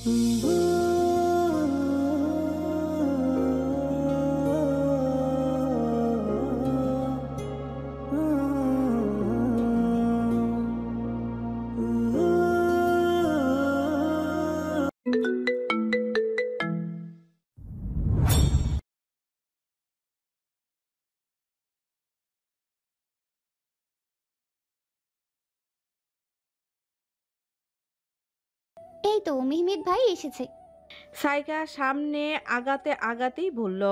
এই তো মেহমেদ ভাই এসেছে। সাইকা সামনে আগাতে আগাতেই বলল।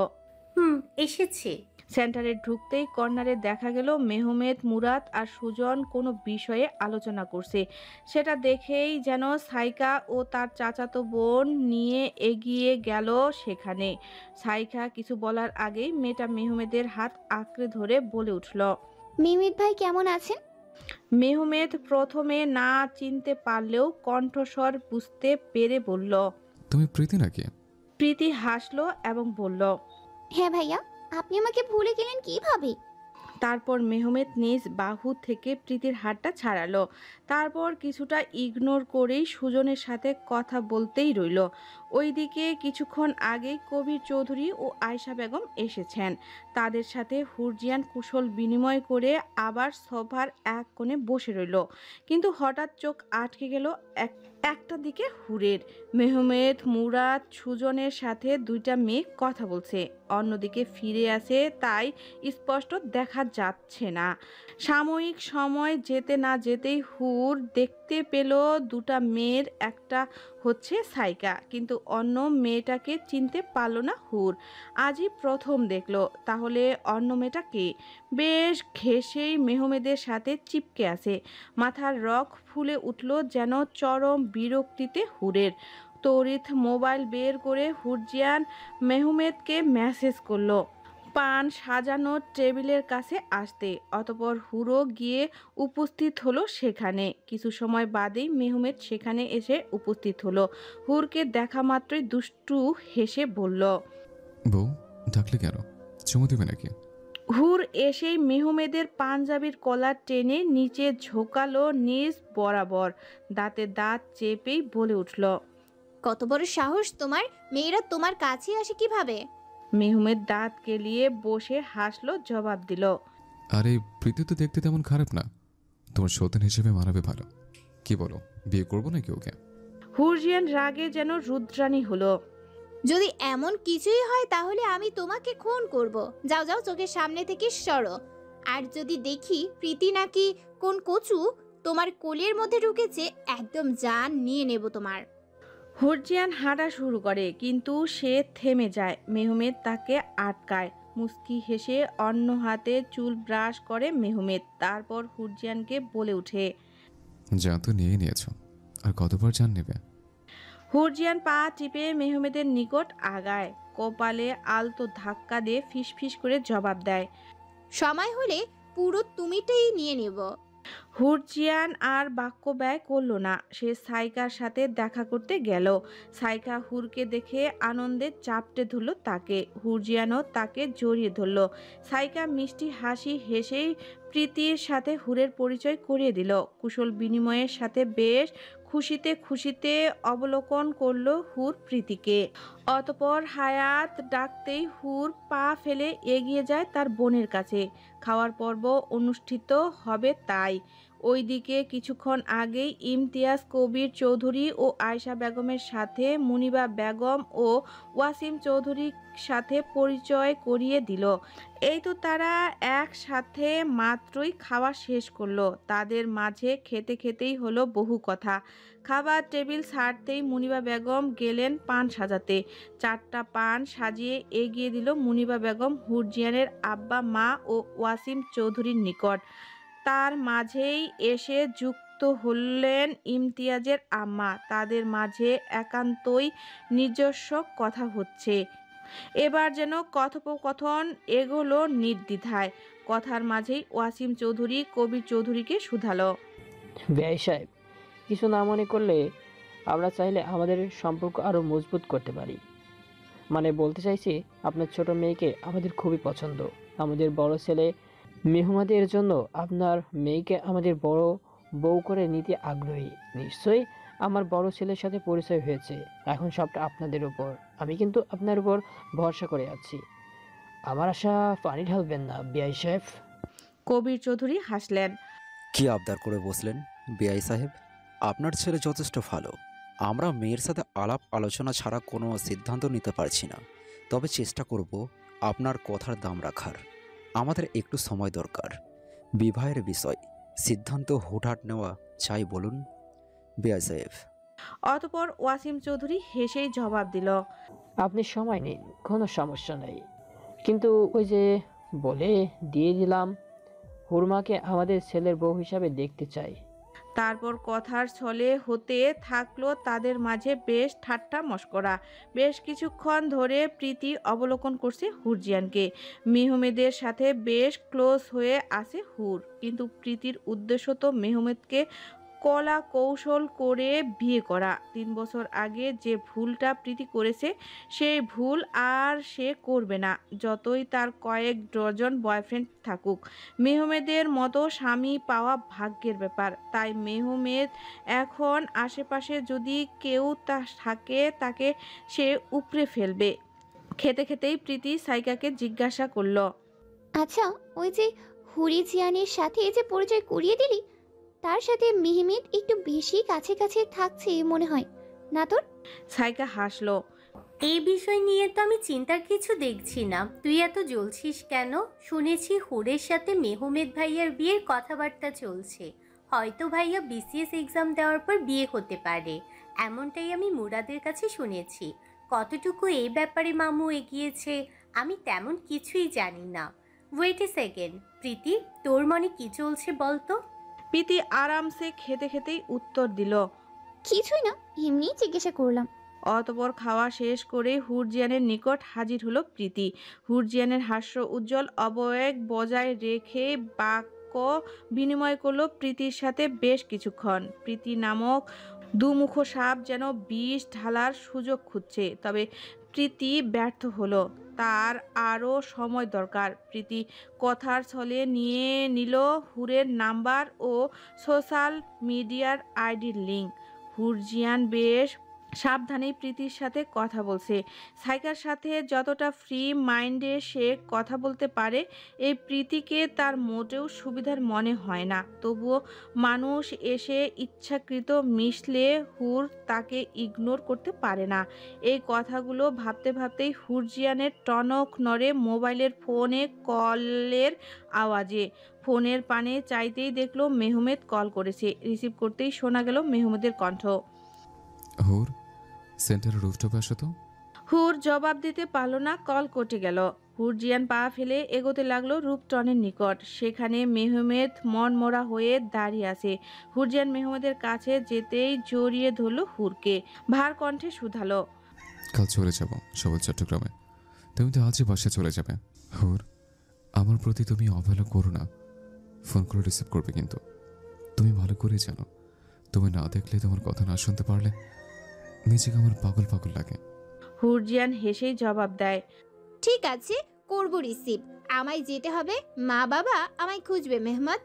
হুম, এসেছে। সেন্টারে ঢুকতেই কর্নারে দেখা গেল মেহমেদ, মুরাদ আর সুজন কোনো বিষয়ে আলোচনা করছে। সেটা দেখেই যেন সাইকা ও তার চাচাতো বোন নিয়ে এগিয়ে গেল সেখানে। সাইকা কিছু বলার আগেই মেয়েটা মেহমেদের হাত আঁকড়ে ধরে বলে উঠল। মেহমেদ ভাই কেমন আছেন? মেহমেদ প্রথমে না চিনতে পারলেও কণ্ঠস্বর বুঝতে পেরে বলল। তুমি প্রীতি নাকি? প্রীতি হাসলো এবং বলল, হ্যাঁ ভাইয়া, আপনি আমাকে ভুলে গেলেন কিভাবে? তারপর মেহমেদ নিজ বাহু থেকে প্রীতির হাতটা ছাড়ালো। তারপর কিছুটা ইগনোর করেই সুজনের সাথে কথা বলতেই রইল। ওইদিকে কিছুক্ষণ আগেই কবির চৌধুরী ও আয়শা বেগম এসেছেন। তাদের সাথে হুরজিয়ান কুশল বিনিময় করে আবার সোফার এক কোণে বসে রইল। কিন্তু হঠাৎ চোখ আটকে গেল একটা দিকে হুরের। মেহমেদ, মুরাদ, সুজনের সাথে দুইটা মেয়ে কথা বলছে, অন্যদিকে ফিরে আসে, তাই স্পষ্ট দেখা যাচ্ছে না। সাময়িক সময় যেতে না যেতেই হুর দেখতে পেল দুটা মেয়ের একটা হচ্ছে সাইকা, কিন্তু অন্য মেয়েটাকে চিনতে পারল না হুর। আজই প্রথম দেখলো। তাহলে অন্য মেয়েটা কে? বেশ ঘেঁষেই মেহমেদের সাথে চিপকে আছে। মাথার রগ ফুলে উঠল যেন চরম বিরক্তিতে হুরের। তড়িৎ মোবাইল বের করে হুরজিয়ান মেহমেদকে মেসেজ করলো পান সাজানো টেবিলের কাছে আসতে। অতঃপর হুরো গিয়ে উপস্থিত হলো সেখানে। কিছু সময় বাদেই মেহমেদ সেখানে এসে উপস্থিত হলো। হুরকে দেখা মাত্রই দুষ্টু হেসে বলল, বউ ডাকলে কেন? চুমু দেবে নাকি? হুর এসেই মেহমেদের পাঞ্জাবির কলার টেনে নিচে ঝোঁকালো নিজ বরাবর। দাঁতে দাঁত চেপেই বলে উঠল, কত বড় সাহস তোমার! মেয়েরা তোমার কাছে আসে কিভাবে? মেহমেদ দাঁত কেলিয়ে বসে হাসলো, জবাব দিল, আরে প্রীতি তো দেখতে তেমন খারাপ না, তোমার সতীন হিসেবে মানাবে ভালো। কি বলো, বিয়ে করবো নাকি ওকে? হুরজিয়ান রাগে যেন রুদ্রাণী হলো। যদি এমন কিছুই হয় তাহলে আমি তোমাকে খুন করব। যাও যাও, চোখের সামনে থেকে সরো। আর যদি দেখি প্রীতি নাকি কোন কচু তোমার কোলের মধ্যে ঢুকেছে, একদম জান নিয়ে নেব তোমার। হুরজিয়ান হাঁটা শুরু করে, কিন্তু সে থেমে যায়। মেহমেদ তাকে আটকায়। মুস্কি হেসে অন্য হাতে চুল ব্রাশ করে মেহমেদ। তারপর হুরজিয়ানকে বলে উঠে, যা তো নিয়ে নিয়েছ, আর কতবার জান নেবে? হুরজিয়ান পা টিপে মেহমেদের নিকট আগায়। কপালে আলতো ধাক্কা দিয়ে ফিসফিস করে জবাব দেয়, সময় হলে পুরো তুমিটাই নিয়ে নেব। হুরজিয়ান আর বাক্য ব্যয় করল না। সে সাইকার সাথে দেখা করতে গেল। সাইকা হুরকে দেখে আনন্দে চাপটে ধরল তাকে। হুরজিয়ানও তাকে জড়িয়ে ধরল। সাইকা মিষ্টি হাসি হেসেই প্রীতির সাথে হুরের পরিচয় করিয়ে দিল। কুশল বিনিময়ের সাথে বেশ খুশিতে খুশিতে অবলোকন করল হুর প্রীতিকে। অতপর হায়াত ডাকতেই হুর পা ফেলে এগিয়ে যায় তার বোনের কাছে। খাওয়ার পর্ব অনুষ্ঠিত হবে তাই। ওইদিকে কিছুক্ষণ আগেই ইমতিয়াজ, কবির চৌধুরী ও আয়শা বেগমের সাথে মুনিবা বেগম ও ওয়াসিম চৌধুরীর সাথে পরিচয় করিয়ে দিল। এই তো তারা একসাথে মাত্রই খাওয়া শেষ করলো। তাদের মাঝে খেতে খেতেই হলো বহু কথা। খাবার টেবিল ছাড়তেই মুনিবা বেগম গেলেন পান সাজাতে। 4টা পান সাজিয়ে এগিয়ে দিল মুনিবা বেগম হুরজিয়ানের আব্বা, মা ও ওয়াসিম চৌধুরীর নিকট। তার মাঝেই এসে যুক্ত হলেন ইমতিয়াজের আম্মা। তাদের মাঝে একান্তই নিজস্ব কথা হচ্ছে। এবার যেন কথোপকথন এগোলো নির্দ্বিধায়। কথার মাঝেই ওয়াসিম চৌধুরী কবির চৌধুরীকে শুধালো, ব্যয় সাহেব, কিছু না মনে করলে আমরা চাইলে আমাদের সম্পর্ক আরও মজবুত করতে পারি। মানে বলতে চাইছি, আপনার ছোট মেয়েকে আমাদের খুবই পছন্দ। আমাদের বড় ছেলে মেহমাদের জন্য আপনার মেয়েকে আমাদের বড় বউ করে নিতে আগ্রহী। নিশ্চয়ই আমার বড় ছেলের সাথে পরিচয় হয়েছে, এখন সবটা আপনাদের উপর। আমি কিন্তু আপনার উপর ভরসা করে আছি। আমার আশা পানি ঢালবেন না বিআই সাহেব। কবির চৌধুরী হাসলেন। কি আবদার করে বসলেন বিআই সাহেব? আপনার ছেলে যথেষ্ট ভালো। আমরা মেয়ের সাথে আলাপ আলোচনা ছাড়া কোনো সিদ্ধান্ত নিতে পারছি না, তবে চেষ্টা করব আপনার কথার দাম রাখার। আমাদের একটু সময় দরকার। বিবাহের বিষয় সিদ্ধান্ত হুটহাট নেওয়া চাই বলুন বিআই সাহেব। অতপর ওয়াসিম চৌধুরী হেসেই জবাব দিল। আপনি সময় নিন, কোনো সমস্যা নেই। কিন্তু ওই যে বলে দিয়ে দিলাম, হুরমাকে আমাদের ছেলের বউ হিসাবে দেখতে চাই। তারপর কথার ছলে হতে থাকলো তাদের মাঝে বেশ ঠাট্টা মশকরা। বেশ কিছুক্ষণ ধরে প্রীতি অবলোকন করছে হুরজিয়ানকে। মেহমেদের সাথে বেশ ক্লোজ হয়ে আছে হুর, কিন্তু প্রীতির উদ্দেশ্য তো মেহমেদকে কলা কৌশল করে বিয়ে করা। 3 বছর আগে যে ভুলটা প্রীতি করেছে সেই ভুল আর সে করবে না, যতই তার কয়েক ডজন বয়ফ্রেন্ড থাকুক। মেহমেদের মতো স্বামী পাওয়া ভাগ্যের ব্যাপার। তাই মেহমেদ এখন আশেপাশে যদি কেউ থাকে তাকে সে উপড়ে ফেলবে। খেতে খেতেই প্রীতি সাইকাকে জিজ্ঞাসা করলো। আচ্ছা, ওই যে হুরি জিয়ানের সাথে যে পরিচয় করিয়ে দিলি, তার সাথে মেহমেদ একটু বেশি কাছে কাছে থাকছে মনে হয় না তোর? সাইকা হাসলো। এই বিষয় নিয়ে তো আমি চিন্তার কিছু দেখছি না। তুই এত জ্বলছিস কেন? শুনেছি হুরের সাথে মেহমেদ ভাইয়ার বিয়ের কথাবার্তা চলছে। হয়তো ভাইয়া বিসিএস এক্সাম দেওয়ার পর বিয়ে হতে পারে, এমনটাই আমি মুরাদের কাছে শুনেছি। কতটুকু এই ব্যাপারে মামু এগিয়েছে আমি তেমন কিছুই জানি না। ওয়েট এ সেকেন্ড, প্রীতি, তোর মনে কি চলছে বলতো? প্রীতি আরামসে খেতে খেতেই উত্তর দিল। কিছুই না, এমনি জিজ্ঞাসা করলাম। অতপর খাওয়া শেষ করে হুরজিয়ানের নিকট হাজির হলো প্রীতি। হুরজিয়ানের হাস্য উজ্জ্বল অবয়ব বজায় রেখে বাক্য বিনিময় করলো প্রীতির সাথে বেশ কিছুক্ষণ। প্রীতি নামক দুমুখ সাপ যেন বিষ ঢালার সুযোগ খুঁজছে, তবে প্রীতি ব্যর্থ হলো। তার আরও সময় দরকার। প্রীতি কথার ছলে নিয়ে নিল হুরের নাম্বার ও সোশ্যাল মিডিয়ার আইডির লিঙ্ক। হুরজিয়ান বেশ সাবধানেই প্রীতির সাথে কথা বলছে। সাইকার সাথে যতটা ফ্রি মাইন্ডে সে কথা বলতে পারে, এই প্রীতিকে তার মোটেও সুবিধার মনে হয় না। তবুও মানুষ এসে ইচ্ছাকৃত মিশলে হুর তাকে ইগনোর করতে পারে না। এই কথাগুলো ভাবতে ভাবতেই হুরজিয়ানের টনক নড়ে মোবাইলের ফোনে কলের আওয়াজে। ফোনের পানে চাইতেই দেখলো মেহমেদ কল করেছে। রিসিভ করতেই শোনা গেল মেহমেদের কণ্ঠ। হুর, সেন্টারের রুফটপে আসো তো। হুর জবাব দিতে পারল না, কল কেটে গেল। হুরজিয়ান পা ফেলে এগোতে লাগলো রূপটনের নিকট। সেখানে মেহমেদ মনমরা হয়ে দাঁড়িয়ে আছে। হুরজিয়ান মেহমেদের কাছে যেতেই জড়িয়ে ধরল হুরকে, ভার কণ্ঠে শুধালো। কাল চলে যাব সবল চট্টগ্রামে। তুমি তো আজই বাসায় চলে যাবে। হুর, আমার প্রতি তুমি অবহেলা করো না। ফোন করে রিসিভ করবে কিন্তু। তুমি ভালো করেই জানো, তুমি না দেখলে, তোমার কথা না শুনতে পারলে নিজেকে আমার পাগল পাগল লাগে। হুরজিয়ান হেসেই জবাব দেয়। ঠিক আছে, করব রিসিভ। আমায় যেতে হবে, মা বাবা আমায় খুঁজবে মেহমদ।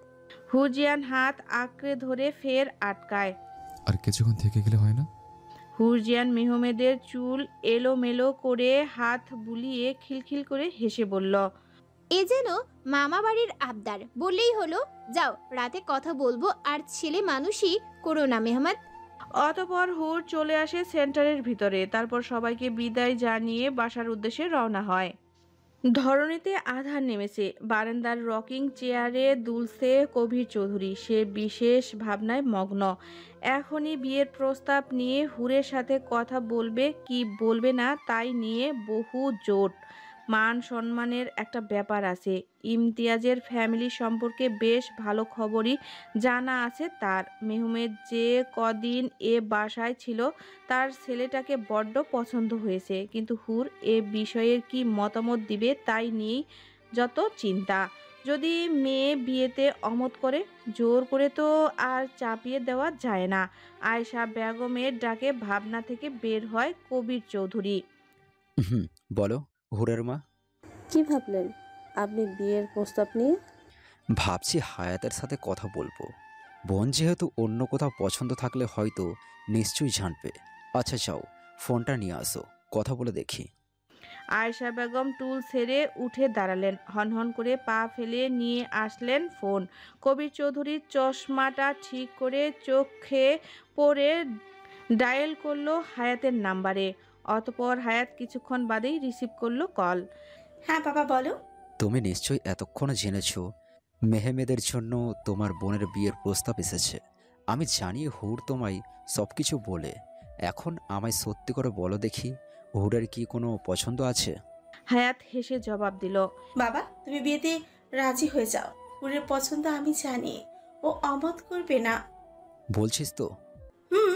হুরজিয়ান হাত আঁকড়ে ধরে ফের আটকায়। আর কিছুক্ষণ থেকে গেলে হয় না? হুরজিয়ান মেহমেদের চুল এলোমেলো করে হাত বুলিয়ে খিলখিল করে হেসে বলল। এ যেন মামা বাড়ির আবদার, বললেই হলো। যাও, রাতে কথা বলবো, আর ছেলে মানুষই করো না মেহমদ। অতপর হুর চলে আসে সেন্টারের ভিতরে। তারপর সবাইকে বিদায় জানিয়ে বাসার উদ্দেশ্যে রওনা হয়। ধরণীতে আধার নেমেছে। বারান্দার রকিং চেয়ারে দুলছে কবির চৌধুরী। সে বিশেষ ভাবনায় মগ্ন। এখনই বিয়ের প্রস্তাব নিয়ে হুরের সাথে কথা বলবে কি বলবে না তাই নিয়ে বহু জোট। মান সম্মানের একটা ব্যাপার আছে। ইমতিয়াজের ফ্যামিলি সম্পর্কে বেশ ভালো খবরই জানা আছে তার। মেহমেদ যে কদিন এ বাসায় ছিল তার ছেলেটাকে বড্ড পছন্দ হয়েছে, কিন্তু হুর এ বিষয়ের কি মতামত দিবে তাই নিয়েই যত চিন্তা। যদি মেয়ে বিয়েতে অমত করে, জোর করে তো আর চাপিয়ে দেওয়া যায় না। আয়েশা বেগমের ডাকে ভাবনা থেকে বের হয় কবির চৌধুরী। বলো হুরের মা। কি ভাবলেন আপনি বিয়ের প্রস্তাব নিয়ে? ভাবছি হায়াতের সাথে কথা বলবো। বোন যেহেতু অন্য কোথাও পছন্দ থাকলে হয়তো নিশ্চয়ই জানবে। আচ্ছা যাও, ফোনটা নিয়ে আসো, কথা বলে দেখি। আয়েশা বেগম টুল ছেড়ে উঠে দাঁড়ালেন, হনহন করে পা ফেলে নিয়ে আসলেন ফোন। কবির চৌধুরীর চশমাটা ঠিক করে চোখে পড়ে ডায়াল করলো হায়াতের নাম্বারে। অতপর হায়াত কিছুক্ষণ বাদেই রিসিভ করলো কল। হ্যাঁ বাবা বলো। তুমি নিশ্চয়ই এতক্ষণে জেনেছো মেহমেদের জন্য তোমার বোনের বিয়ের প্রস্তাব এসেছে। আমি জানি হুর তোমায় সব কিছু বলে। এখন আমায় সত্যি করে বলো দেখি, হুরের কি কোনো পছন্দ আছে? হায়াত হেসে জবাব দিল, বাবা তুমি বিয়েতে রাজি হয়ে যাও, হুরের পছন্দ আমি জানি, ও অমত করবে না। বলছিস তো? হুম।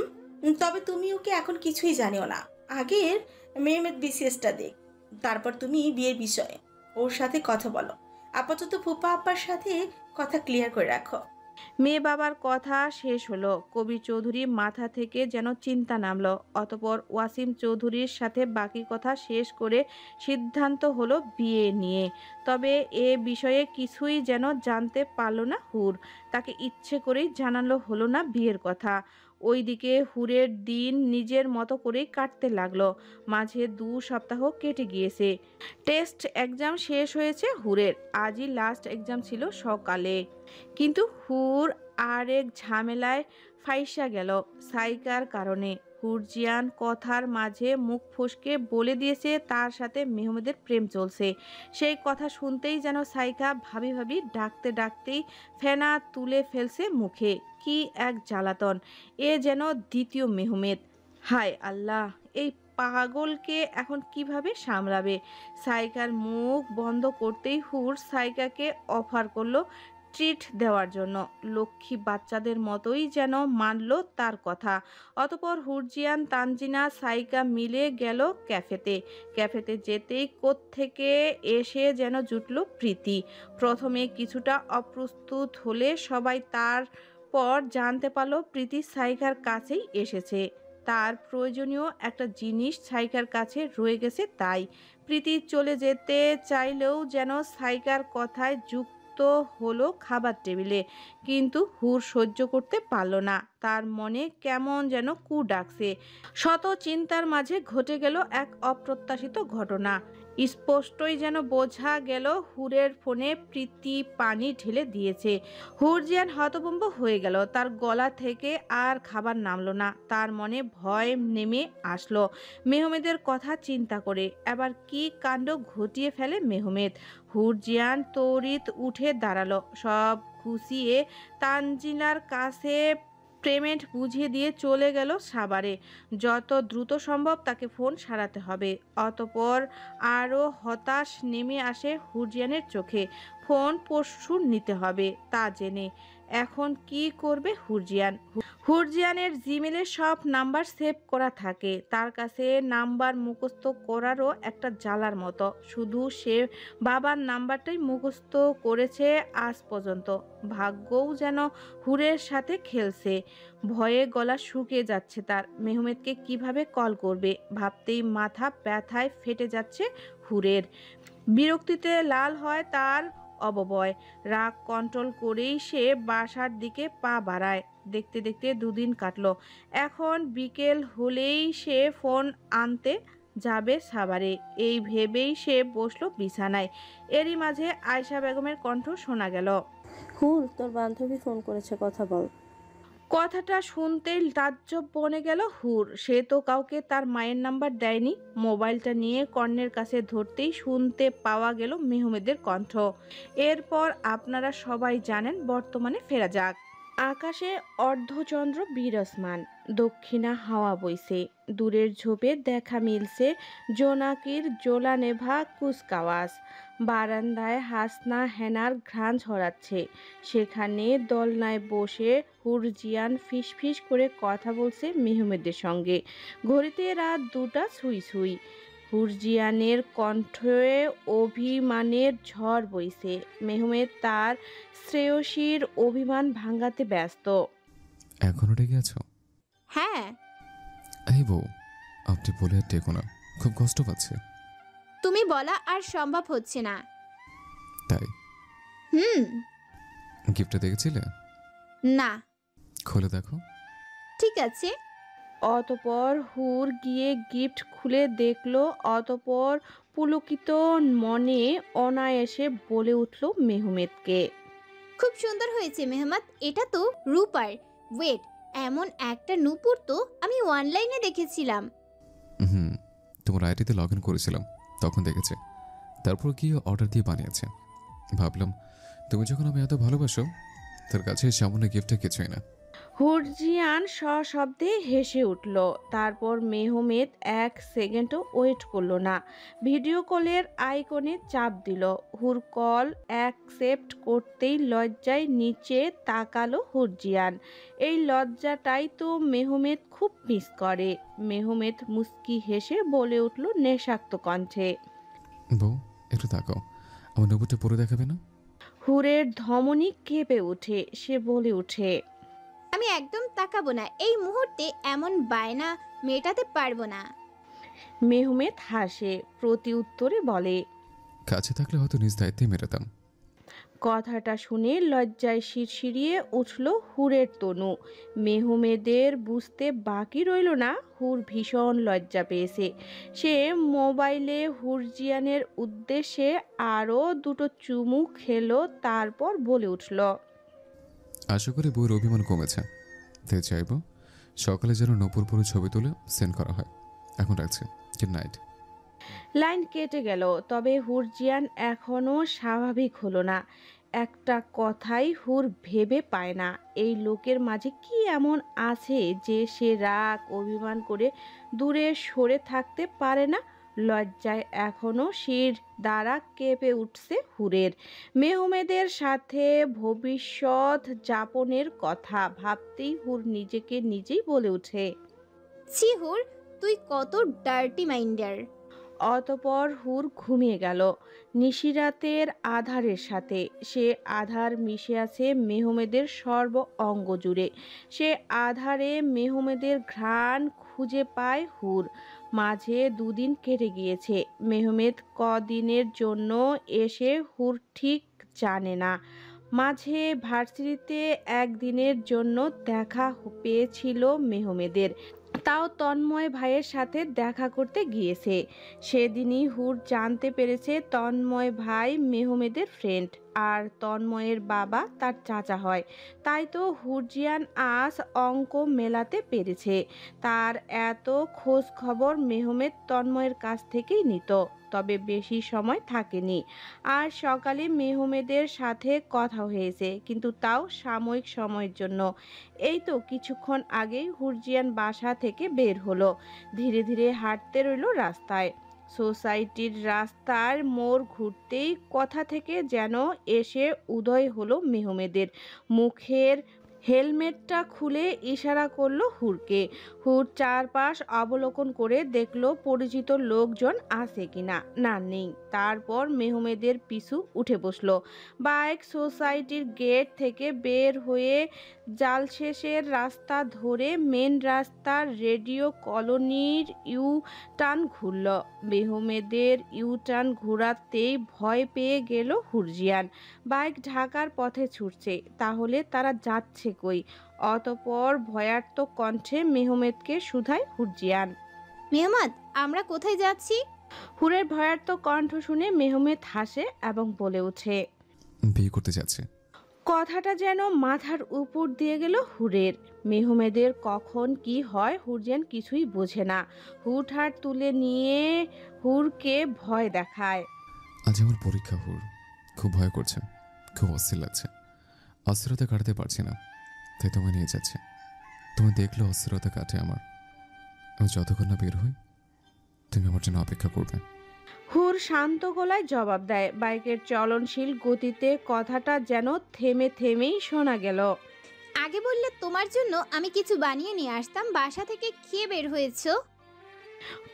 তবে তুমি ওকে এখন কিছুই জানিও না, আগের মেহমেদ বিসিএসটা দেখ, তারপর তুমি বিয়ের বিষয়ে ওর সাথে কথা বলো। আপাতত ফুপা আব্বার সাথে কথা ক্লিয়ার করে রাখো। মেয়ে বাবার কথা শেষ হলো। কবির চৌধুরী মাথা থেকে যেন চিন্তা নামলো। অতপর ওয়াসিম চৌধুরীর সাথে বাকি কথা শেষ করে সিদ্ধান্ত হলো বিয়ে নিয়ে। তবে এ বিষয়ে কিছুই যেন জানতে পারল না হুর। তাকে ইচ্ছে করেই জানানো হলো না বিয়ের কথা। ওইদিকে হুরের দিন নিজের মতো করেই কাটতে লাগলো। মাঝে 2 সপ্তাহ কেটে গিয়েছে। টেস্ট এক্সাম শেষ হয়েছে হুরের। আজই লাস্ট এক্সাম ছিল সকালে। কিন্তু হুর আরেক ঝামেলায় ফাইসা গেল সাইকার কারণে। হুরজিয়ান কথার মাঝে মুখ ফসকে বলে দিয়েছে তার সাথে মেহমেদের প্রেম চলছে। সেই কথা শুনতেই যেন সাইকা ভাবি ভাবি ডাকতে ডাকতেই ফেনা তুলে ফেলছে মুখে। কি এক জ্বালাতন! এ যেন দ্বিতীয় মেহমেদ। হায় আল্লাহ, এই পাগলকে এখন কিভাবে সামলাবে? সাইকার মুখ বন্ধ করতেই হুর সাইকাকে অফার করলো ট্রিট দেওয়ার জন্য। লক্ষ্মী বাচ্চাদের মতোই যেন মানল তার কথা। অতপর হুরজিয়ান, তানজিনা, সাইকা মিলে গেল ক্যাফেতে। ক্যাফেতে যেতেই কোত্থেকে এসে যেন জুটল প্রীতি। প্রথমে কিছুটা অপ্রস্তুত হলে সবাই তারপর জানতে পারল প্রীতি সাইকার কাছেই এসেছে। তার প্রয়োজনীয় একটা জিনিস সাইকার কাছে রয়ে গেছে তাই। প্রীতি চলে যেতে চাইলেও যেন সাইকার কথায় যুক্ত হলো খাবার টেবিলে। কিন্তু হুর সহ্য করতে পারল না। তার মনে কেমন যেন কু ডাকছে। শত চিন্তার মাঝে ঘটে গেল এক অপ্রত্যাশিত ঘটনা। স্পষ্টই যেন বোঝা গেল হুরের ফোনে প্রীতি পানি ঢেলে দিয়েছে। হুরজিয়ান হতভম্ব হয়ে গেল। তার গলা থেকে আর খাবার নামলো না। তার মনে ভয় নেমে আসলো মেহমেদের কথা চিন্তা করে। এবার কি কাণ্ড ঘটিয়ে ফেলে মেহমেদ? হুরজিয়ান তড়িৎ উঠে দাঁড়ালো। সব গুছিয়ে তানজিলার কাছে পেমেন্ট বুঝিয়ে দিয়ে চলে গেল সাভারে। যত দ্রুত সম্ভব তাকে ফোন সারাতে হবে। অতপর আরও হতাশ নেমে আসে হুরজিয়ানের চোখে। ফোন পরশু নিতে হবে তা জেনে এখন কি করবে হুরজিয়ান? হুরজিয়ানের জিমেলে সব নাম্বার সেভ করা থাকে। তার কাছে নাম্বার মুখস্থ করারও একটা জ্বালার মতো। শুধু সে বাবার নাম্বারটাই মুখস্থ করেছে আজ পর্যন্ত। ভাগ্যও যেন হুরের সাথে খেলছে। ভয়ে গলা শুকিয়ে যাচ্ছে তার। মেহমেদকে কিভাবে কল করবে ভাবতেই মাথা ব্যথায় ফেটে যাচ্ছে হুরের। বিরক্তিতে লাল হয় তার অববয়। রাগ কন্ট্রোল করেই সে বাসার দিকে পা বাড়ায়। দেখতে দেখতে 2 দিন কাটলো। এখন বিকেল হলেই সে ফোন আনতে যাবে সাভারে। এই ভেবেই সে বসলো বিছানায়। এরই মাঝে আয়েশা বেগমের কণ্ঠ শোনা গেল। হুর, তোর বান্ধবী ফোন করেছে, কথা বল। কথাটা শুনতেই তাজ্জব বনে গেল হুর। সে তো কাউকে তার মায়ের নাম্বার দেয়নি। মোবাইলটা নিয়ে কর্ণের কাছে ধরতেই শুনতে পাওয়া গেল মেহমেদের কণ্ঠ। এরপর আপনারা সবাই জানেন বর্তমানে ফেরা যাক। আকাশে অর্ধচন্দ্র বিরাজমান। দক্ষিণা হাওয়া বইছে। দূরের ঝোপে দেখা মিলছে জোনাকির জোলানেভা কুচকাওয়াজ। বারান্দায় হাসনা হেনার ঘ্রাণ ছড়াচ্ছে। সেখানে দোলনায় বসে হুরজিয়ান ফিসফিস করে কথা বলছে মেহমেদের সঙ্গে। ঘড়িতে রাত 2টা ছুঁই ছুঁই। হুরজিয়ানের কণ্ঠে অভিমানের ঝড় বইছে। মেহমেদ তার শ্রেয়সীর অভিমান ভাঙাতে ব্যস্ত। এখনো ডেকে আছো? হ্যাঁ। এই বউ, আপনি বলে আর ডেকো না, খুব কষ্ট পাচ্ছে। তুমি বলা আর সম্ভব হচ্ছে না। তাই? হুম। গিফটটা দেখেছিলে? না। খুলে দেখো। ঠিক আছে। অতপর হুর গিয়ে গিফট খুলে দেখলো। অতপর পুলকিত মনে অনায়াসে বলে উঠল মেহমেদকে। খুব সুন্দর হয়েছে মেহমাত, এটা তো রূপার। ওয়েট, এমন একটা নূপুর তো আমি অনলাইনে দেখেছিলাম। হুম, তোমার আইডিতে লগ ইন করেছিলাম, তখন দেখেছে। তারপর গিয়ে অর্ডার দিয়ে বানিয়েছে। ভাবলাম তুমি যখন আমি এত ভালোবাসো, তার কাছে সামান্য গিফটে কিছুই না। হুরজিয়ান সশব্দে হেসে উঠল। তারপর মেহমেদ 1 সেকেন্ডও ওয়েট করলো না, ভিডিও কলের আইকনে চাপ দিল। হুর কল অ্যাকসেপ্ট করতেই লজ্জায় নিচে তাকালো হুরজিয়ান। এই লজ্জাটাই তো মেহমেদ খুব মিস করে। মেহমেদ মুস্কি হেসে বলে উঠল নেশাক্ত কণ্ঠে। বউ, একটু তাকাও, আমার নবুটা পরে দেখাবে না? হুরের ধমনী কেঁপে ওঠে। সে বলে ওঠে, আমি একদম তাকাবো না, এই মুহূর্তে এমন বায়না মেটাতে পারবো না। মেহমেদ হাসে, প্রতি উত্তরে বলে, কাছে থাকলে হয়তো নিজ দায়িত্বে মেটাতাম। কথাটা শুনে লজ্জায় শিরশিরিয়ে উঠল হুরের তনু। মেহমেদের বুঝতে বাকি রইল না হুর ভীষণ লজ্জা পেয়েছে। সে মোবাইলে হুরজিয়ানের উদ্দেশ্যে আরও 2টো চুমু খেলো। তারপর বলে উঠল, আশা করি বউয়ের অভিমান কমেছে। তাই চাইব সকালে যেন নপুর পরে ছবি তুলে সেন্ড করা হয়। এখন রাখছি, গুড নাইট। লাইন কেটে গেল। তবে হুরজিয়ান এখনও স্বাভাবিক হলো না। একটা কথাই হুর ভেবে পায় না, এই লোকের মাঝে কি এমন আছে যে সে রাগ অভিমান করে দূরে সরে থাকতে পারে না। লজ্জায় এখনও শির দ্বারা কেঁপে উঠছে হুরের। মেহমেদের সাথে ভবিষ্যৎ যাপনের কথা ভাবতেই হুর নিজেকে নিজেই বলে ওঠে, ছি হুর, তুই কত ডার্টি মাইন্ডার। অতপর হুর ঘুমিয়ে গেল নিশিরাতের আধারের সাথে। সে আধার মিশে আছে মেহমেদের সর্ব অঙ্গ জুড়ে। সে আধারে মেহমেদের ঘ্রাণ খুঁজে পায় হুর। মাঝে 2 দিন কেটে গিয়েছে। মেহমেদ কদিনের জন্য এসে হুর ঠিক জানে না। মাঝে ভার্সিটিতে 1 দিনের জন্য দেখা পেয়েছিল মেহমেদের, তাও তন্ময় ভাইয়ের সাথে দেখা করতে গিয়েছে। সেদিনই হুর জানতে পেরেছে তন্ময় ভাই মেহমেদের ফ্রেন্ড, আর তন্ময়ের বাবা তার চাচা হয়। তাই তো হুরজিয়ান আজ অঙ্ক মেলাতে পেরেছে। তার এত খোঁজ খবর মেহমেদ তন্ময়ের কাছ থেকেই নিত, তবে বেশি সময় থাকেনি। আর সকালে মেহমেদের সাথে কথা হয়েছে, কিন্তু তাও সাময়িক সময়ের জন্য। এই তো কিছুক্ষণ আগেই হুরজিয়ান বাসা থেকে বের হলো। ধীরে ধীরে হাঁটতে রইল রাস্তায়। সোসাইটির রাস্তার মোড় ঘুরতেই কথা থেকে যেন এসে উদয় হলো মেহমেদের। মুখের হেলমেটটা খুলে ইশারা করলো হুরকে। হুর চারপাশ অবলোকন করে দেখলো পরিচিত লোকজন আছে কিনা। না, নেই। তারপর মেহমেদের পিছু উঠে বসলো। বাইক সোসাইটির গেট থেকে বের হয়ে জালশেষের রাস্তা ধরে মেন রাস্তার রেডিও কলোনির ইউ টার্ন ঘুরল। মেহমেদের ইউ টার্ন ঘোরাতেই ভয় পেয়ে গেল হুরজিয়ান। বাইক ঢাকার পথে ছুটছে, তাহলে তারা যাচ্ছে কই? অতপর ভয়ার্ত কণ্ঠে মেহমেদকে শুধায় হুরজিয়ান, মেহমাদ, আমরা কোথায় যাচ্ছি? হুরের ভয়ার্ত কণ্ঠ শুনে মেহমেদ হাসে এবং বলে ওঠে, বিয়ে করতে যাচ্ছে। কথাটা যেন মাথার উপর দিয়ে গেল হুরের। মেহমেদের কখন কি হয় হুরজিয়ান কিছুই বোঝে না। হুটহাট তুলে নিয়ে হুরকে ভয় দেখায়। আজ আমার পরীক্ষা হুর, খুব ভয় করছে, খুব অস্থির লাগছে। অস্থিরতা কাটাতে পারছি না, তাই তোমায় নিয়ে যাচ্ছে। তুমি দেখলে অস্থিরতা কাটে আমার। আমি যতক্ষণ না বের হই, তুমি আমার জন্য অপেক্ষা করবে। হুর শান্ত গলায় জবাব দেয়। বাইকের চলনশীল গতিতে কথাটা যেন থেমে থেমেই শোনা গেল। আগে বললে তোমার জন্য আমি কিছু বানিয়ে নিয়ে আসতাম, বাসা থেকে খেয়ে বের হয়েছো।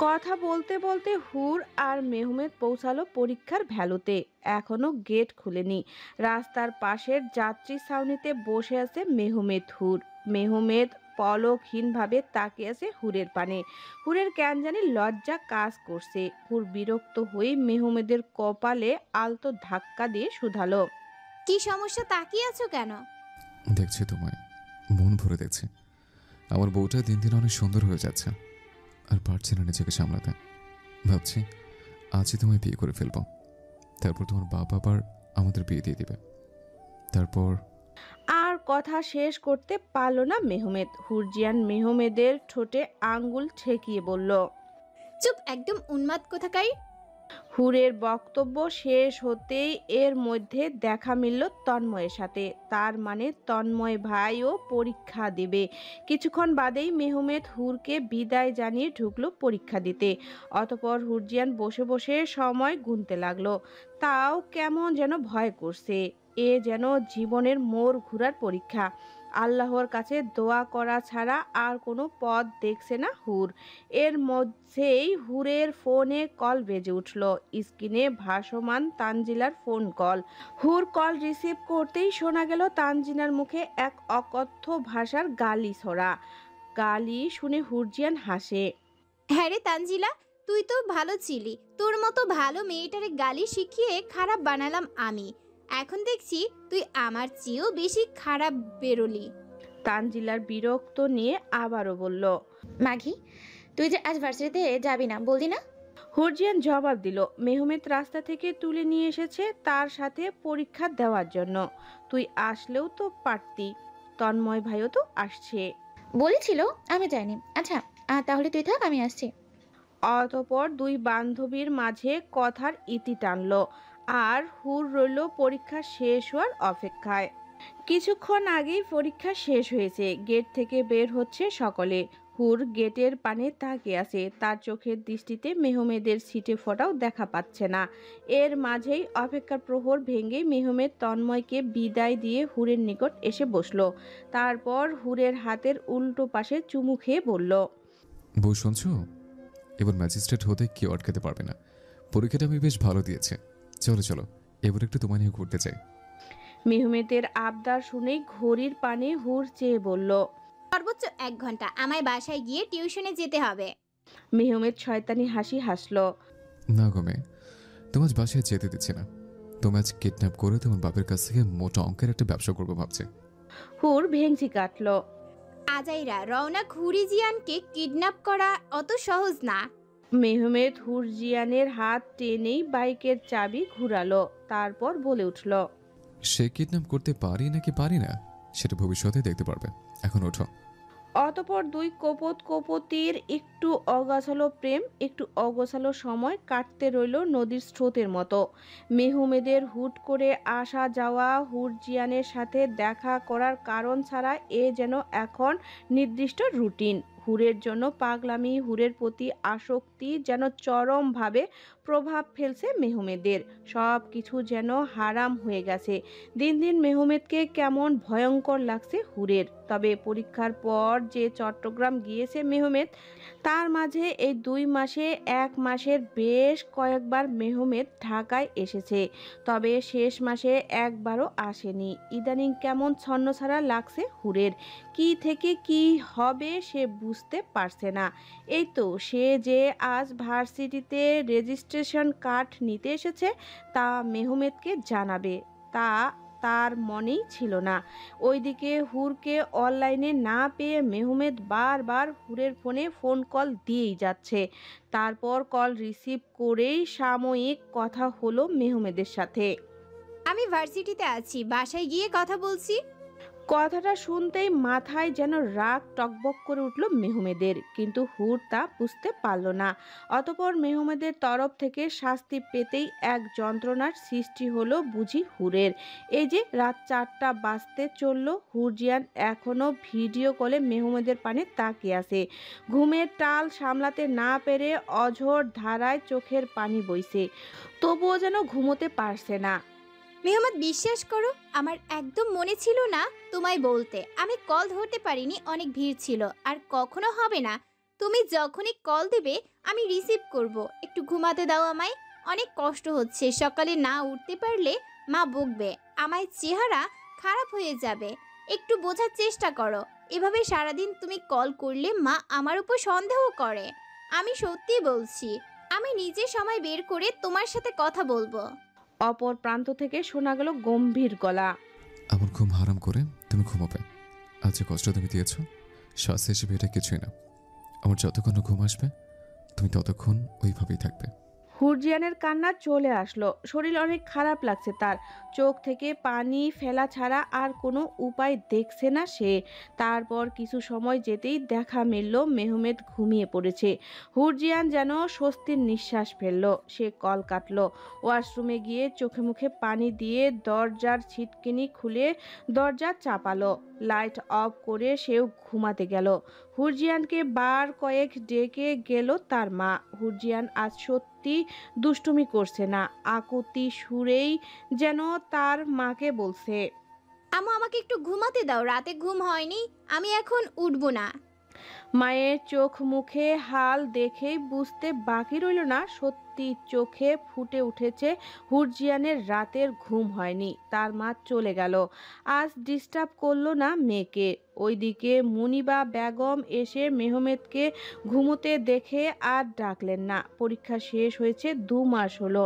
কথা বলতে বলতে হুর আর মেহমেদ পৌঁছালো পরীক্ষার ভ্যালুতে। এখনো গেট খুলেনি। রাস্তার পাশের যাত্রী ছাউনিতে বসে আছে মেহমেদ হুর। মেহমেদ পলকহীনভাবে তাকিয়ে আছে হুরের পানে। হুরের কেন জানি লজ্জা কাজ করছে। হুর বিরক্ত হয়ে মেহমেদের কপালে আলতো ধাক্কা দিয়ে শুধালো, কি সমস্যা, তাকিয়ে আছো কেন? দেখছি তোমায়, মন ভরে দেখছি আমার বউটা দিন দিন অনেক সুন্দর হয়ে যাচ্ছে, আর পারছি না নিজেকে সামলাতে। ভাবছি আজই তোমায় বিয়ে করে ফেলবো, তারপর তোমার বাবা আবার আমাদের বিয়ে দিয়ে দিবে। তারপর আর কথা শেষ করতে পারল না মেহমেদ। হুরজিয়ান মেহমেদের ঠোঁটে আঙ্গুল ঠেকিয়ে বলল। চুপ, একদম উন্মাদ কোথাকার। হুরের বক্তব্য শেষ হতেই এর মধ্যে দেখা মিলল তন্ময়ের সাথে। তার মানে তন্ময় ভাইও পরীক্ষা দেবে। কিছুক্ষণ বাদেই মেহমেদ হুরকে বিদায় জানিয়ে ঢুকলো পরীক্ষা দিতে। অতপর হুরজিয়ান বসে বসে সময় গুনতে লাগলো। তাও কেমন যেন ভয় করছে। এ যেন জীবনের মোড় ঘুরার পরীক্ষা। আল্লাহর কাছে দোয়া করা ছাড়া আর কোনো পথ দেখছে না হুর। এর মধ্যেই হুরের ফোনে কল বেজে উঠল। স্ক্রিনে ভাসমান তানজিলার ফোন কল। হুর কল রিসিভ করতেই শোনা গেল তানজিনার মুখে এক অকথ্য ভাষার গালি ছড়া। গালি শুনে হুরজিয়ান হাসে। হ্যাঁ রে তানজিলা, তুই তো ভালো ছিলি। তোর মতো ভালো মেয়েটারে গালি শিখিয়ে খারাপ বানালাম আমি। এখন দেখছি তুই আমার চেয়েও বেশি খারাপ বেরোলি। তানজিলার বিরক্ত নিয়ে আবারও বলল। মাঘি, তুই যে আজ ভার্সিটিতে যাবি না বললি না? হুরজিয়ান জবাব দিল, মেহমেদ রাস্তা থেকে তুলে নিয়ে এসেছে তার সাথে পরীক্ষা দেওয়ার জন্য। তুই আসলেও তো পারতি, তন্ময় ভাইও তো আসছে। বলেছিল, আমি যাইনি। আচ্ছা তাহলে তুই থাক, আমি আসছি। অতপর দুই বান্ধবীর মাঝে কথার ইতি টানল। আর হুর রইল পরীক্ষা শেষ হওয়ার অপেক্ষায়। কিছুক্ষণ আগেই পরীক্ষা শেষ হয়েছে। গেট থেকে বের হচ্ছে সকলে। হুর গেটের পানে তাকিয়ে আছে। তার চোখের দৃষ্টিতে মেহমেদের সিটে ফোটাও দেখা পাচ্ছে না। এর মাঝেই অপেক্ষার প্রহর ভেঙে মেহমেদ তন্ময়কে বিদায় দিয়ে হুরের নিকট এসে বসলো। তারপর হুরের হাতের উল্টো পাশে চুমু খেয়ে বলল। বউ শুনছো, এবার ম্যাজিস্ট্রেট হতে কেউ আটকাতে পারবে না। পরীক্ষাটা আমি বেশ ভালো দিয়েছে। চলো চলো, এবার একটু তোমায় নিয়ে ঘুরতে চাই। মেহমেদের আবদার শুনেই ঘড়ির পানে হুর চেয়ে বলল। সর্বোচ্চ 1 ঘন্টা আমায় বাসায় গিয়ে টিউশনে যেতে হবে। মেহমেদ শয়তানি হাসি হাসল। না গো মেয়ে, তোমার বাসায় যেতে দিচ্ছে না। তোমার আজ কিডন্যাপ করে তোমার বাপের কাছ থেকে মোটা অঙ্কের একটা ব্যবসা করবো ভাবছে। হুর ভেংচি কাটল। আজাইরা রওনা হুরিজিয়ানকে কিডন্যাপ করা অত সহজ না। মেহমেদ হুরজিয়ানের হাত টেনেই বাইকের চাবি ঘুরালো। তারপর বলে উঠল। সে কিডন্যাপ করতে পারি নাকি পারি না সেটা ভবিষ্যতে দেখতে পারবে, এখন ওঠো। অতপর দুই কপতির একটু অগোছালো প্রেম, একটু অগোছালো সময় কাটতে রইল নদীর স্রোতের মতো। মেহমেদের হুট করে আসা যাওয়া, হুরজিয়ানের সাথে দেখা করার কারণ ছাড়া এ যেন এখন নির্দিষ্ট রুটিন। হুরের জন্য পাগলামি, হুরের প্রতি আসক্তি যেন চরমভাবে প্রভাব ফেলছে মেহমেদের। সব কিছু যেন হারাম হয়ে গেছে। দিন দিন মেহমেদকে কেমন ভয়ঙ্কর লাগছে হুরের। তবে পরীক্ষার পর যে চট্টগ্রাম গিয়েছে মেহমেদ, তার মাঝে এই 2 মাসে 1 মাসের বেশ কয়েকবার মেহমেদ ঢাকায় এসেছে। তবে শেষ মাসে একবারও আসেনি। ইদানিং কেমন ছন্নছাড়া লাগছে হুরের। কি থেকে কি হবে সে বুঝতে পারছে না। এই তো সে যে আজ ভার্সিটিতে রেজিস্ট্রেশন কার্ড নিতে এসেছে তা মেহমেদকে জানাবে, তা তার মনেই ছিল না। ওইদিকে হুরকে অনলাইনে না পেয়ে মেহমেদ বারবার হুরের ফোনে ফোন কল দিয়েই যাচ্ছে। তারপর কল রিসিভ করেই সাময়িক কথা হলো মেহমেদের সাথে। আমি ভার্সিটিতে আছি, বাসায় গিয়ে কথা বলছি। কথাটা শুনতেই মাথায় যেন রাগ টকবক করে উঠল মেহমেদের, কিন্তু হুর তা বুঝতে পারল না। অতপর মেহমেদের তরফ থেকে শাস্তি পেতেই এক যন্ত্রণার সৃষ্টি হলো বুঝি হুরের। এই যে রাত 4টা বাজতে চলল, হুরজিয়ান এখনো ভিডিও কলে মেহমেদের পানে তাকিয়ে আছে। ঘুমের টাল সামলাতে না পেরে অঝোর ধারায় চোখের পানি বইছে, তবুও যেন ঘুমোতে পারছে না। মেহমদ, বিশ্বাস করো, আমার একদম মনে ছিল না তোমায় বলতে। আমি কল ধরতে পারিনি, অনেক ভিড় ছিল। আর কখনো হবে না। তুমি যখনই কল দেবে আমি রিসিভ করব। একটু ঘুমাতে দাও আমায়, অনেক কষ্ট হচ্ছে। সকালে না উঠতে পারলে মা বকবে, আমায় চেহারা খারাপ হয়ে যাবে। একটু বোঝার চেষ্টা করো। এভাবে সারাদিন তুমি কল করলে মা আমার উপর সন্দেহ করে। আমি সত্যি বলছি, আমি নিজে সময় বের করে তোমার সাথে কথা বলবো। অপর প্রান্ত থেকে শোনা গেল গম্ভীর গলা। আমার ঘুম হারাম করে তুমি ঘুমোবে, আজ যে কষ্ট তুমি দিয়েছ, শাস্তি হিসেবে এটা কিছুই না। আমার যতক্ষণ না ঘুম আসবে তুমি ততক্ষণ ওইভাবেই থাকবে। হুরজিয়ানের কান্না চলে আসলো। শরীর অনেক খারাপ লাগছে তার। চোখ থেকে পানি ফেলা ছাড়া আর কোনো উপায় দেখছে না সে। তারপর কিছু সময় যেতেই দেখা মিলল মেহমেদ ঘুমিয়ে পড়েছে। হুরজিয়ান যেন স্বস্তির নিঃশ্বাস ফেলল। সে কল কাটল। ওয়াশরুমে গিয়ে চোখে মুখে পানি দিয়ে দরজার ছিটকিনি খুলে দরজা চাপালো। লাইট অফ করে সেও ঘুমাতে গেল। হুরজিয়ানকে বার কয়েক ডেকে গেল তার মা। হুরজিয়ান আজ সত্যি দুষ্টুমি করছে না, আকুতি সুরেই যেন তার মাকে বলছে, আম্মু আমাকে একটু ঘুমাতে দাও, রাতে ঘুম হয়নি, আমি এখন উঠবো না। মায়ের চোখ মুখে হাল দেখেই বুঝতে বাকি রইল না সত্যি চোখে ফুটে উঠেছে হুরজিয়ানের রাতের ঘুম হয়নি। তার মা চলে গেল। আজ ডিস্টার্ব করলো না মেয়েকে। ওইদিকে মুনিবা বেগম এসে মেহমেদকে ঘুমোতে দেখে আর ডাকলেন না। পরীক্ষা শেষ হয়েছে 2 মাস হলো।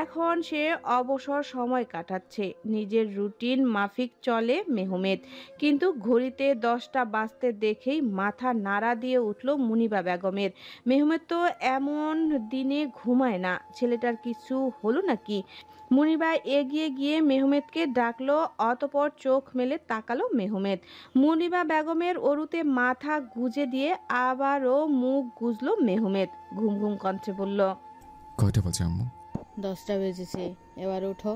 এখন সে অবসর সময় কাটাচ্ছে। নিজের রুটিন মাফিক চলে মেহমেদ। কিন্তু ঘড়িতে 10টা বাজতে দেখেই মাথা নাড়া দিয়ে উঠল মুনিবা বেগমের। মেহমেদ তো এমন দিনে ঘুমায় না, ছেলেটার কিছু হলো নাকি? মুনিবা এগিয়ে গিয়ে মেহমেদকে ডাকলো। অতপর চোখ মেলে তাকালো মেহমেদ। মুনিবা বেগমের অরুতে মাথা গুজে দিয়ে আবারও মুখ গুজলো মেহমেদ। ঘুম ঘুম কণ্ঠে বলল, কয়টা বাজে আম্মু? 10টা বেজেছে, এবার ওঠো।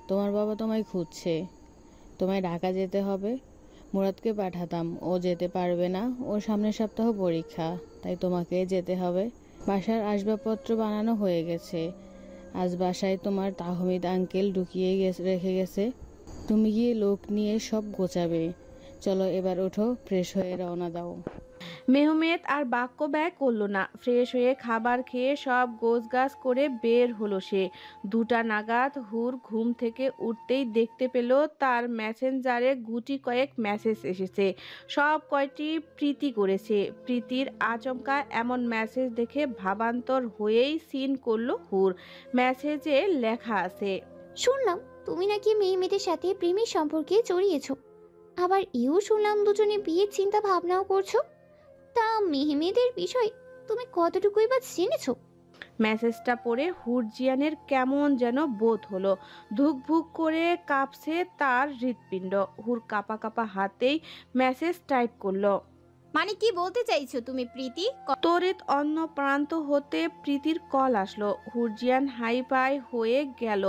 তোমার বাবা তোমায় খুঁজছে। তোমায় ঢাকা যেতে হবে। মুরাদকে পাঠাতাম, ও যেতে পারবে না, ওর সামনের সপ্তাহ পরীক্ষা, তাই তোমাকে যেতে হবে। বাসার আসবাবপত্র বানানো হয়ে গেছে। আজ বাসায় তোমার তাহমিদ আঙ্কেল ঢুকিয়ে রেখে গেছে। তুমি গিয়ে লোক নিয়ে সব গোছাবে। চলো এবার ওঠো, ফ্রেশ হয়ে রওনা দাও। মেহমেদ আর বাক্য ব্যয় করলো না। ফ্রেশ হয়ে খাবার খেয়ে সব গোছগাছ করে বের হলো সে। 2টা নাগাদ হুর ঘুম থেকে উঠতেই দেখতে পেল তার মেসেঞ্জারে গুটি কয়েক মেসেজ এসেছে। সব কয়টি প্রীতি করেছে। প্রীতির আচমকা এমন মেসেজ দেখে ভাবান্তর হয়েই সিন করলো হুর। মেসেজে লেখা আছে, শুনলাম তুমি নাকি মেহমেদের সাথে প্রেমের সম্পর্কে জড়িয়েছো। আবার এও শুনলাম দুজনে বিয়ের চিন্তা ভাবনাও করছো। তা মেহমেদের বিষয় তুমি কতটুকুই বা জেনেছো? মেসেজটা পড়ে হুরজিয়ানের কেমন যেন বোধ হলো। ধুকভুক করে কাঁপছে তার হৃৎপিণ্ড। হুর কাঁপা কাঁপা হাতেই মেসেজ টাইপ করলো। মানে কি বলতে চাইছো তুমি প্রীতি? তড়িৎ অন্য প্রান্ত হতে প্রীতির কল আসলো। হুরজিয়ান হাইপাই হয়ে গেল।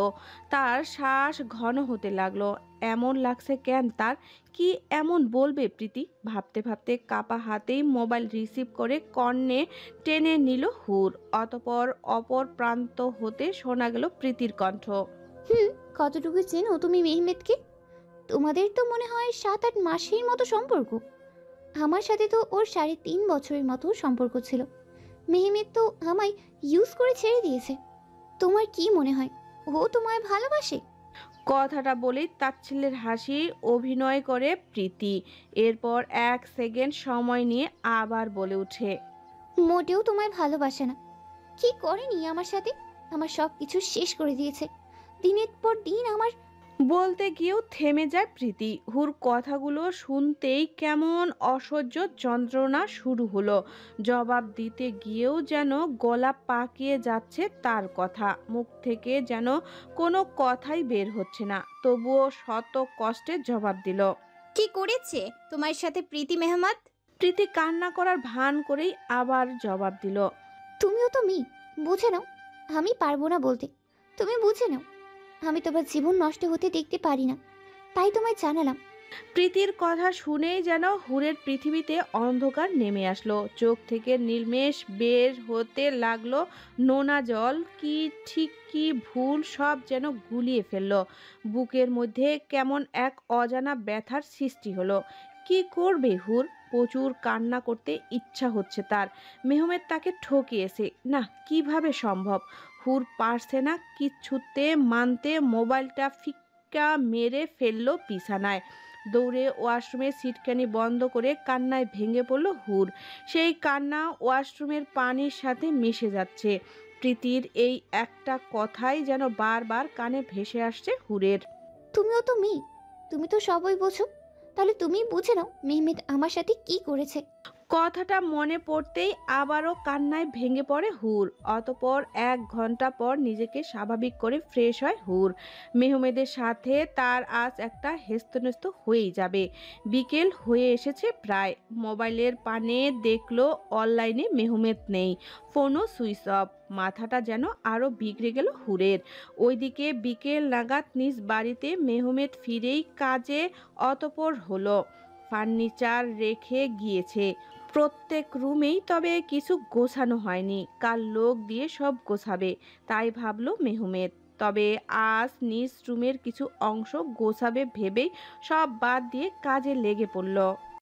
তার শ্বাস ঘন হতে লাগলো। এমন লাগছে কেন তার? কি এমন বলবে প্রীতি? ভাবতে ভাবতে কাপা হাতেই মোবাইল রিসিভ করে কর্ণে টেনে নিল হুর। অতপর অপর প্রান্ত হতে শোনা গেল প্রীতির কণ্ঠ। কতটুকু চেনো তুমি মেহমেদকে? তোমাদের তো মনে হয় 7-8 মাসের মতো সম্পর্ক। আমার সাথে তো ওর 3.5 বছরের মতো সম্পর্ক ছিল। মেহমেদ তো আমায় ইউজ করে ছেড়ে দিয়েছে। তোমার কি মনে হয় ও তোমায় ভালোবাসে? কথাটা বলেই তাচ্ছিল্যের হাসি অভিনয় করে প্রীতি। এরপর 1 সেকেন্ড সময় নিয়ে আবার বলে ওঠে, মোটেও তোমায় ভালোবাসে না। কি করেনি আমার সাথে? আমার সব কিছু শেষ করে দিয়েছে। দিনের পর দিন আমার। বলতে গিয়েও থেমে যায় প্রীতি। হুর কথাগুলো শুনতেই কেমন অসহ্য যন্ত্রণা শুরু হলো। জবাব দিতে গিয়েও যেন গলা পাকিয়ে যাচ্ছে তার কথা। মুখ থেকে যেন কোনো কথাই বের হচ্ছে না। তবুও শত কষ্টে জবাব দিল। কি করেছে তোমার সাথে প্রীতি মেহমেদ? প্রীতি কান্না করার ভান করেই আবার জবাব দিল, তুমিও তো মেয়ে, বুঝে নাও। আমি পারবো না বলতে, তুমি বুঝে নাও। আমি তোমার জীবন নষ্ট হতে দেখতে পারি না, তাই তোমায় জানালাম। প্রীতির কথা শুনেই যেন হুরের পৃথিবীতে অন্ধকার নেমে আসলো। চোখ থেকে নির্মেষ বের হতে লাগলো নোনা জল। কি ঠিক কি ভুল সব যেন গুলিয়ে ফেললো। বুকের মধ্যে কেমন এক অজানা ব্যথার সৃষ্টি হলো। কি করবে হুর? প্রচুর কান্না করতে ইচ্ছা হচ্ছে তার। মেহমেদ তাকে ঠকিয়েছে না, কিভাবে সম্ভব? হুর পারছে না কিছুতে মানতে। মোবাইলটা ফিক্কা মেরে ফেললো বিছানায়। দৌড়ে ওয়াশরুমের সিটকানি বন্ধ করে কান্নায় ভেঙে পড়ল হুর। সেই কান্না ওয়াশরুমের পানির সাথে মিশে যাচ্ছে। প্রীতির এই একটা কথাই যেন বারবার কানে ভেসে আসছে হুরের। তুমিও তো মেয়ে, তুমি তো সবই বোঝো, তাহলে তুমি বুঝে নাও মেহমেদ আমার সাথে কি করেছে। কথাটা মনে পড়তেই আবারও কান্নায় ভেঙে পড়ে হুর। অতপর 1 ঘন্টা পর নিজেকে স্বাভাবিক করে ফ্রেশ হয় হুর। মেহমেদের সাথে তার আজ একটা হেস্তনেস্ত হয়েই যাবে। বিকেল হয়ে এসেছে প্রায়। মোবাইলের পানে দেখলো অনলাইনে মেহমেদ নেই, ফোনও সুইচ অফ। মাথাটা যেন আরও বিগড়ে গেল হুরের। ওইদিকে বিকেল নাগাদ নিজ বাড়িতে মেহমেদ ফিরেই কাজে অতপর হলো। ফার্নিচার রেখে গিয়েছে প্রত্যেক রুমেই, তবে কিছু গোছানো হয়নি। কাল লোক দিয়ে সব গোছাবে, তাই ভাবলো মেহমেদ। তবে আজ নিজ রুমের কিছু অংশ গোছাবে ভেবেই সব বাদ দিয়ে কাজে লেগে পড়ল।